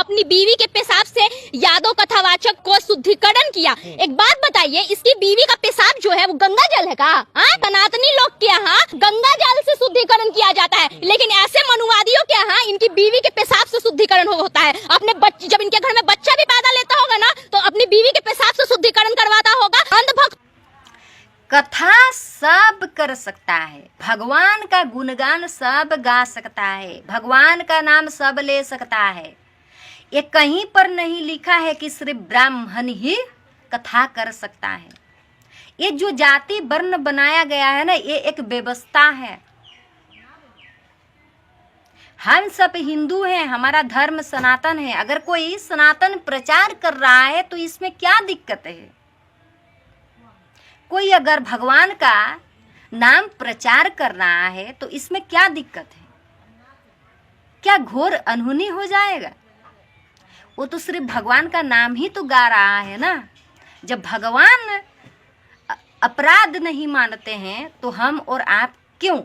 अपनी बीवी के पेशाब से यादव कथावाचक को शुद्धिकरण किया। एक बात बताइए, इसकी बीवी का पेशाब जो है वो गंगा जल है का? सनातनी लोग के यहाँ गंगा जल से शुद्धिकरण किया जाता है, लेकिन ऐसे मनुवादियों के यहाँ इनकी बीवी के पेशाब से शुद्धिकरण होता है। अपने बच्चे, जब इनके घर में बच्चा भी पैदा लेता होगा ना, तो अपनी बीवी के पेशाब से शुद्धिकरण करवाता होगा। अंधभक्त कथा सब कर सकता है, भगवान का गुणगान सब गा सकता है, भगवान का नाम सब ले सकता है। ये कहीं पर नहीं लिखा है कि सिर्फ ब्राह्मण ही कथा कर सकता है। ये जो जाति वर्ण बनाया गया है ना, ये एक व्यवस्था है। हम सब हिंदू हैं, हमारा धर्म सनातन है। अगर कोई सनातन प्रचार कर रहा है तो इसमें क्या दिक्कत है? कोई अगर भगवान का नाम प्रचार कर रहा है तो इसमें क्या दिक्कत है? क्या घोर अनहोनी हो जाएगा? वो तो सिर्फ भगवान का नाम ही तो गा रहा है ना। जब भगवान अपराध नहीं मानते हैं तो हम और आप क्यों?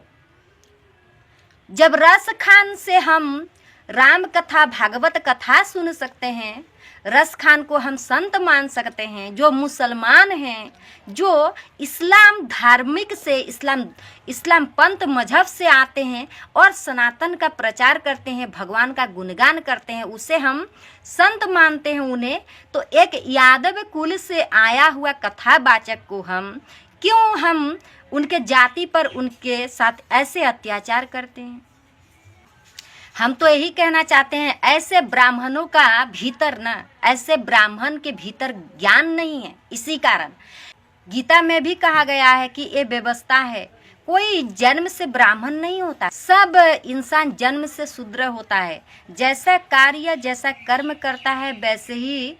जब रस खान से हम राम कथा भागवत कथा सुन सकते हैं, रस खान को हम संत मान सकते हैं, जो मुसलमान हैं, जो इस्लाम धार्मिक से इस्लाम पंथ मजहब से आते हैं और सनातन का प्रचार करते हैं, भगवान का गुणगान करते हैं, उसे हम संत मानते हैं उन्हें, तो एक यादव कुल से आया हुआ कथावाचक को हम उनके जाति पर उनके साथ ऐसे अत्याचार करते हैं? हम तो यही कहना चाहते हैं, ऐसे ब्राह्मणों का भीतर ना, ऐसे ब्राह्मण के भीतर ज्ञान नहीं है। इसी कारण गीता में भी कहा गया है कि ये व्यवस्था है, कोई जन्म से ब्राह्मण नहीं होता, सब इंसान जन्म से शूद्र होता है। जैसा कार्य जैसा कर्म करता है वैसे ही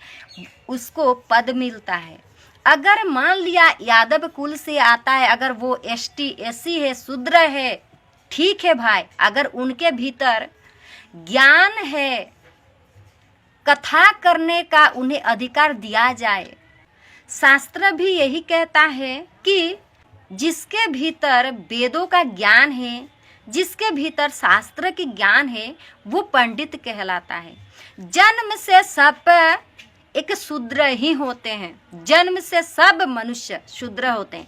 उसको पद मिलता है। अगर मान लिया यादव कुल से आता है, अगर वो ST SC है, शूद्र है, ठीक है भाई, अगर उनके भीतर ज्ञान है, कथा करने का उन्हें अधिकार दिया जाए। शास्त्र भी यही कहता है कि जिसके भीतर वेदों का ज्ञान है, जिसके भीतर शास्त्र की ज्ञान है, वो पंडित कहलाता है। जन्म से सब एक शूद्र ही होते हैं, जन्म से सब मनुष्य शूद्र होते हैं।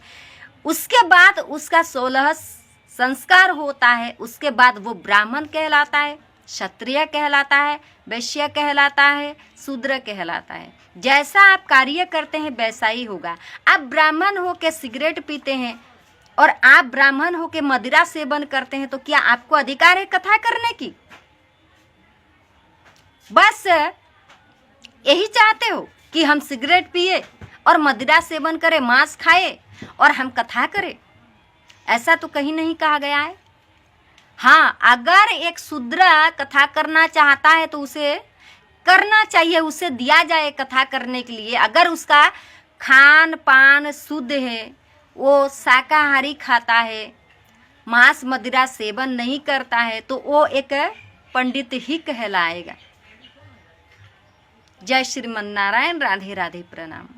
उसके बाद उसका 16 संस्कार होता है, उसके बाद वो ब्राह्मण कहलाता है, क्षत्रिय कहलाता है, वैश्य कहलाता है, शूद्र कहलाता है। जैसा आप कार्य करते हैं वैसा ही होगा। आप ब्राह्मण हो के सिगरेट पीते हैं और आप ब्राह्मण हो के मदिरा सेवन करते हैं, तो क्या आपको अधिकार है कथा करने की? बस यही चाहते हो कि हम सिगरेट पिए और मदिरा सेवन करें, मांस खाए और हम कथा करें? ऐसा तो कहीं नहीं कहा गया है। हाँ, अगर एक शूद्र कथा करना चाहता है तो उसे करना चाहिए, उसे दिया जाए कथा करने के लिए। अगर उसका खान पान शुद्ध है, वो शाकाहारी खाता है, मांस मदिरा सेवन नहीं करता है, तो वो एक पंडित ही कहलाएगा। जय श्रीमन नारायण। राधे राधे, प्रणाम।